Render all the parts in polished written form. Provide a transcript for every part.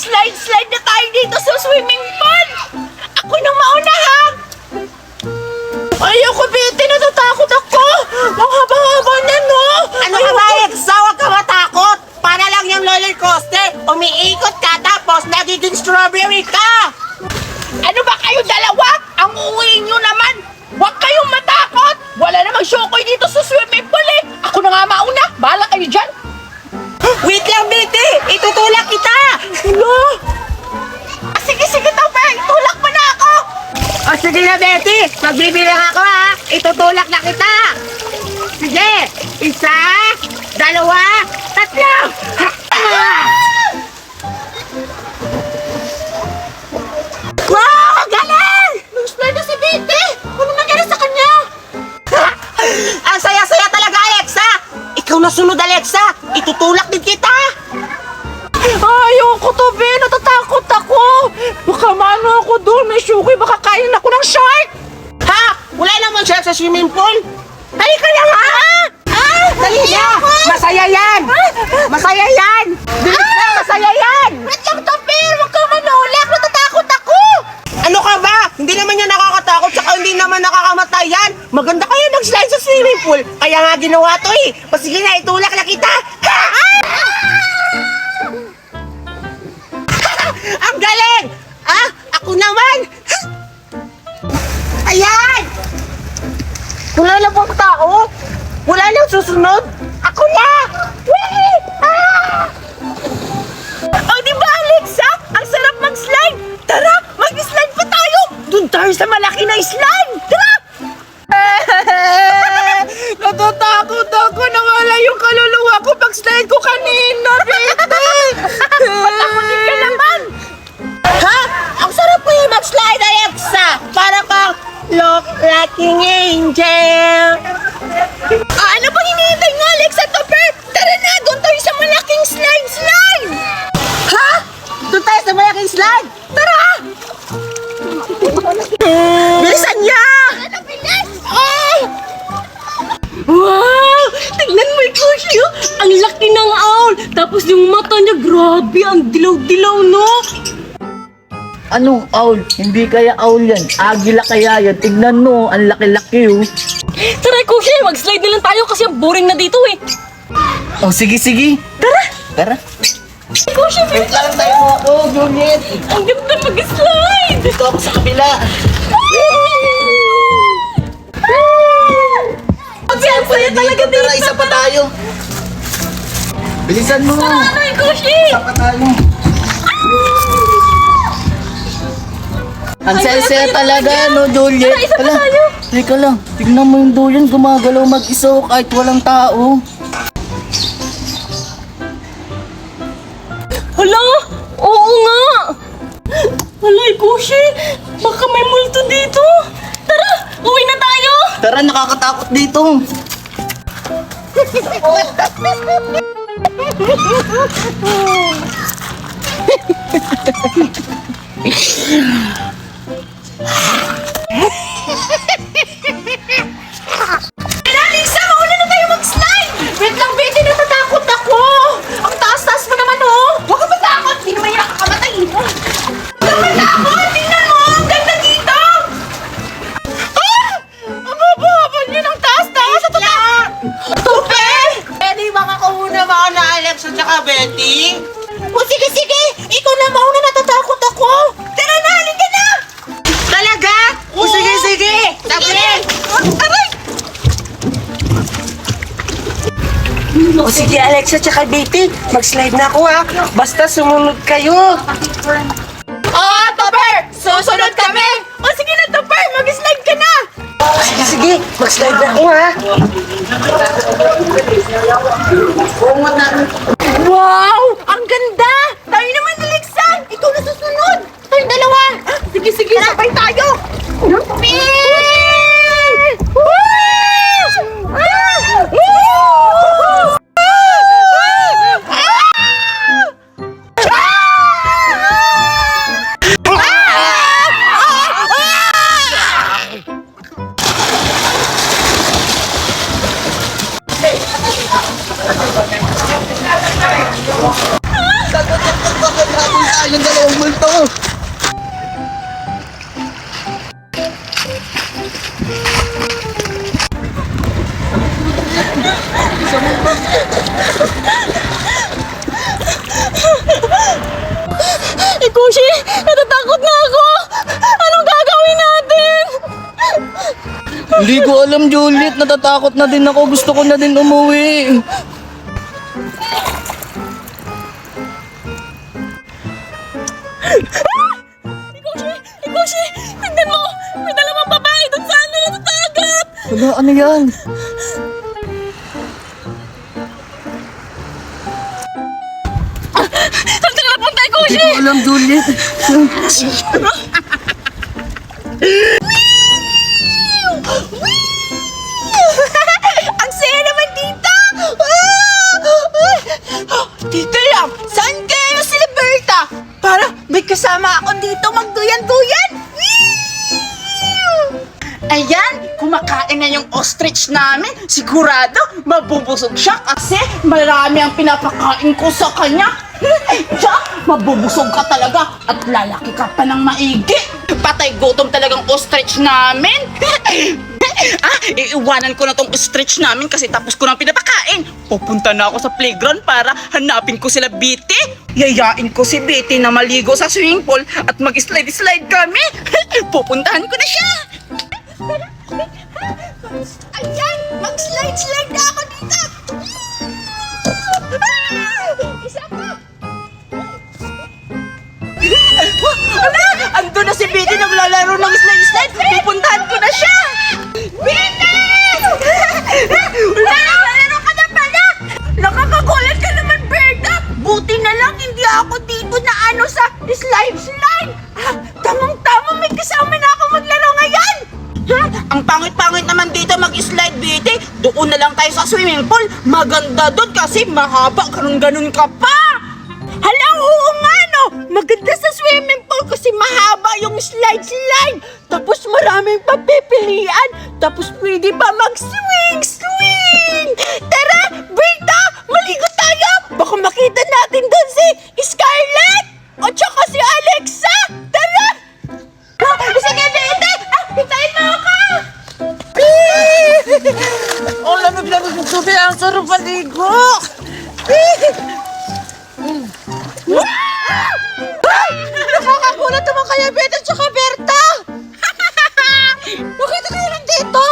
Mag-slide-slide na tayo dito sa swimming pool! Ako nang mauna, ha? Ayoko, Betty! Natatakot ako! Ang haba-haba niya, no? Ano ka ba, Exa? Huwag ka matakot! Para lang yung roller coaster! Umiikot ka tapos nagiging strawberry ka! Ano ba kayo dalawa? Ang uuwi nyo naman! Huwag kayong matakot! Wala namang syokoy dito sa swimming pool, eh! Ako na nga mauna! Bahala kayo dyan! Wait lang, Betty! Itutulak kita! Hello? Sige, Topper! Itulak mo na ako! O sige na, Betty! Magbibilang ako, ha! Itutulak na kita! Sige! Isa, dalawa, tatlo! Wow! Ang galing! Nag-slide na si Betty! Ano nangyari sa kanya? Ang saya-saya talaga, Alexa! Ikaw na sunod, Alexa! Itutulak din kita! Ayoko to, Ben! Natatakot ako! Baka maano ako doon! May syokoy! Baka kain ako ng shark! Ha? Wala naman siya sa swimming pool? Halika na nga! Dali na! Masaya yan! Masaya yan! Bilis na! Masaya yan! Wait lang, Topper! Huwag kang manulak! Natatakot ako! Ano ka ba? Hindi naman yan nakakatakot saka hindi naman nakakamatay yan! Maganda kaya mag-slide sa swimming pool! Kaya nga ginawa to eh! O sige na, itulak na kita! Ha? Ang galing! Ah, ako naman! Ayan! Wala na bang tao? Wala nang susunod? Ako na! Wee! Ah! Oh, di ba, Alexa? Ang sarap mag-slide! Tara! Mag-slide pa tayo! Doon tayo sa malaki na slide! Tara! Natatakot ako! Nawala yung kaluluwa ko pag-slide ko kanina, Betty! Patakutin ka naman! Ha? Ang sarap po yung mag-slide, Alexa! Para kang look like an angel! Ano bang hinihintay nga, Alexa, Topper? Tara na! Doon tayo sa malaking slide! Ha? Doon tayo sa malaking slide! Tara! Bilisan niya! Ay! Wow! Tignan mo yung Kushi, oh! Ang laki ng owl! Tapos yung mata niya, grabe! Ang dilaw-dilaw, no? Anong owl? Hindi kaya owl yan. Agila kaya yan. Tignan mo, ang laki-laki oh. Tara, Kushi! Mag-slide na lang tayo kasi boring na dito, eh! Oh, sige. Tara. Kushi, Wait lang tayo mo ako, Juliet. ang ganda mag-slide! Dito ako sa kabila. Ang saya talaga dito! Tara, isa pa tayo. Bilisan mo. Ano yung Kushi? Isa pa tayo. Ang saya-saya talaga, no, Juliet? Tara, isa pa tayo. Teka lang. Tignan mo yung duyan, gumagalaw mag-isa kahit walang tao. Hala! Oo nga! Hala, Kushi! Baka may multo dito! Tara! Uwi na tayo! Tara, nakakatakot dito. Alexa, mauna na tayo mag-slide! Wait lang, Betty! Natatakot ako! Ang taas-taas mo naman, oh! Huwag ka matakot! Hindi naman yan nakakamatay! Huwag ka matakot! Tingnan mo! Ang ganda dito! Ah! Ang haba-haba niya ng taas-taas! Natatakot! Tupel! Pwede makakauna ba ako na Alexa tsaka Betty? O sige! Ikaw na mauna, natatakot ako! Tara na! Halika na! Talaga? O sige! Tapin! Aray! O sige, Alexa tsaka Betty, mag-slide na ako ha. Basta sumunod kayo. Oh, Topper! Susunod kami! O sige na, Topper! Mag-slide ka na! Sige, mag-slide na ako ha. Wow! Ang ganda! Tayo naman, Alexa! Ikaw na susunod! Tayong dalawa! Sige, sabay tayo! Pin! Woo! dito. Ikushi, natatakot na ako! Anong gagawin natin? Hindi ko alam, Juliet. Natatakot na din ako. Gusto ko na din umuwi. Ikushi, tignan mo! May dalawang babae doon sa ano na dagat! Wala, ano yan? Saan ka napunta, Hindi Ikushi? ko alam, Juliet. Ang saya naman dito! Dito lang! Saan kayo sila Berta? Para may kasama ako dito magduyan-duyan! Ayan! Kumakain na yung ostrich namin. Sigurado mabubusog siya kasi marami ang pinapakain ko sa kanya. Siya, mabubusog ka talaga at lalaki ka pa ng maigi. Patay gutom talagang ostrich namin. Iiwanan ko na tong ostrich namin kasi tapos ko nang pinapakain. Pupunta na ako sa playground para hanapin ko sila Bitty. Yayain ko si Bitty na maligo sa swimming pool at mag-slide-slide kami. Pupuntahan ko na siya. Ayan, mag-slide-slide na ako dito. Isa pa. Ando na si Bitty naglalaro ng slide-slide. Pupuntahan ko na siya. Bitty! Naglalaro ka na pala. Nakakagulat ka naman, Berta. Buti na lang hindi ako dito na ano sa slide-slide. Tamang-tama may kasama na ako maglaro ngayon. Ang pangit-pangit naman dito mag-slide, Bitty. Doon na lang tayo sa swimming pool. Maganda doon kasi mahaba, ganun-ganun ka pa. Hala, oo nga no! Maganda sa swimming pool kasi mahaba yung slide-slide. Tapos maraming papipilian. Tapos pwede pa mag-swing-swing. Tara, Berta! Maligo tayo! Baka makita natin doon si Scarlett! At saka si Alexa! Tara! Sige, Bitty! Hintayin mo ako! Oh, lamig-lamig ng tubig. Ang sarap maligo. Nakakagulat naman kaya, Betty at saka Berta! Bakit kayo nandito?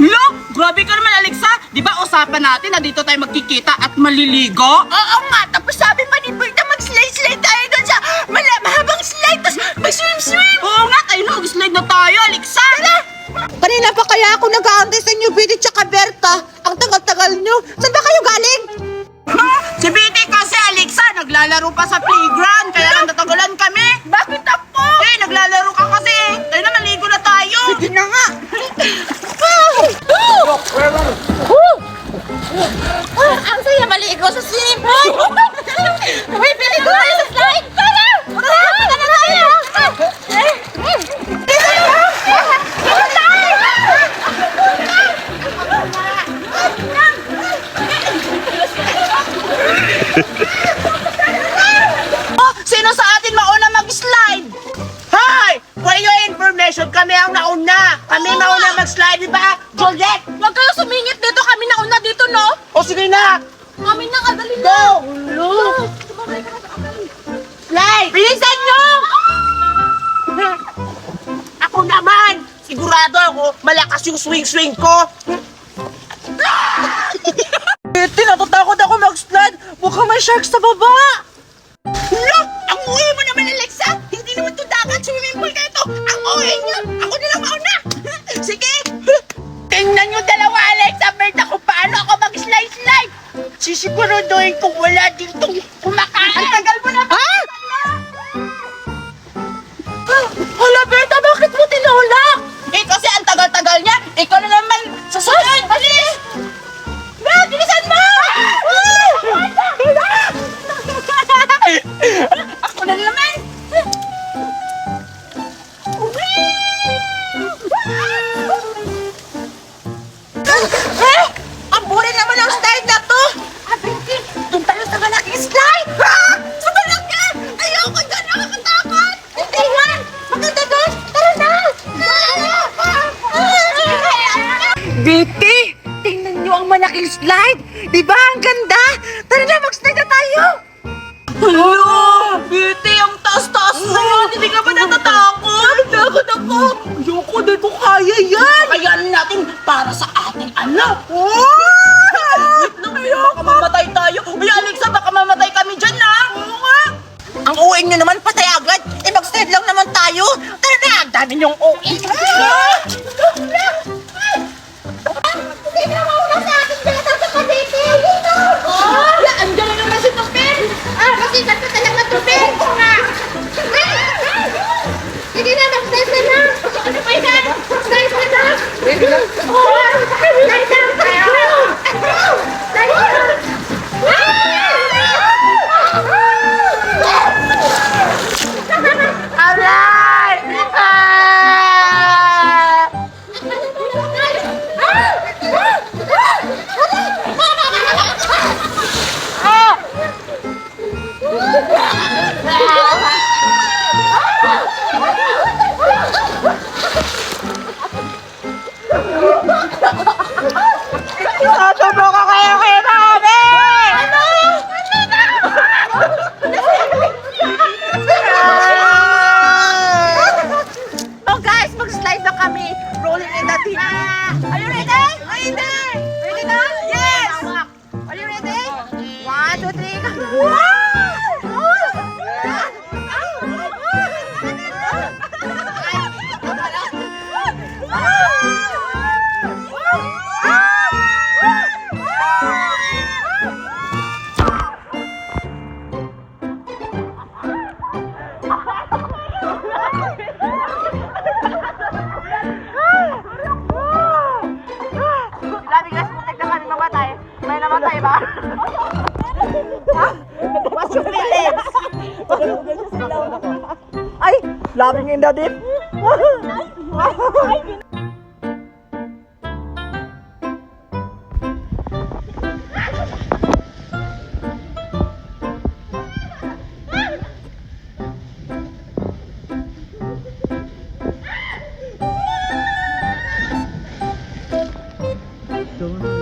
Lo, grabe ka naman, Alexa. Di ba usapan natin na dito tayo magkikita at maliligo? Oo nga, tapos sabi pa ni Berta mag-slide-slide tayo doon sa mahabang slide, tapos mag-swim-swim! Oo nga, tayo na mag-slide na tayo, Alexa. Kanina pa kaya ako nag-aantay sa inyo, Bitty tsaka Berta. Ang tagal-tagal nyo. Saan ba kayo galing? Si Bitty kasi, Alexa, naglalaro pa sa playground. Kaya lang natagalan kami. Bakit ako? Eh, naglalaro ka kasi. Tayo na, maligo na tayo. Sige na nga. Ang saya maligo sa swimming pool! May piligo tayo sa slide! Tara! Tara na tayo! Oh, sino sa atin mauna mag-slide? Hoy! For your information, kami ang nauna. Kami mauna mag-slide, di ba? Juliet! Huwag kayo sumingit dito, kami nauna dito, no? O sige na! Kami na, kadali na! Go! Slide! Bilisan nyo! Ako naman! Sigurado ako, malakas yung swing-swing ko. Betty, natatakot ako mag-slide. Mukhang may shark sa baba. Lo! Ang uwi mo naman, Alexa! Hindi naman ito dagat, swimming pool kayo to! Ang uwi nyo! Ako na lang mauna! Sige! Tingnan nyo dalawa, Alexa, Berta, kung paano ako mag-slide-slide! Sisiguraduhin kung wala ditong kumakain. Ang tagal mo na! Ha? Hala, Berta, bakit mo tinulak? Eh, kasi ang tagal-tagal niya. Ikaw na naman sa sunod. Bilis! Bel, bilisan mo! Ako na naman. Ang boring naman ang slide na to. Doon tayo sa malaking para sa ating anak. Baka mamatay tayo. Ay, Alexa, baka mamatay kami dyan na. Ang uwi nyo naman, patay agad. Eh, mag-stay lang naman tayo. Tara na, ang dami nyong uwi. Hindi na mauna sa akin dyan sa Cavite. Andiyan na naman si Tupin. Makikita ka talang na Tupin. Sige na, mag-slice na na. Ano pa yan? Slice na na. Slice na. Slice Tutubo ko kayo kay Mami! Oh guys, mag-slide na kami. Rolling in the deep. Are you ready? Ready? Ready na? Yes! Are you ready? 1, 2, 3, go! Grabe guys, putik na kami mamatay. May namatay ba? What's your feelings? Ay, loving in the deep. Let's go!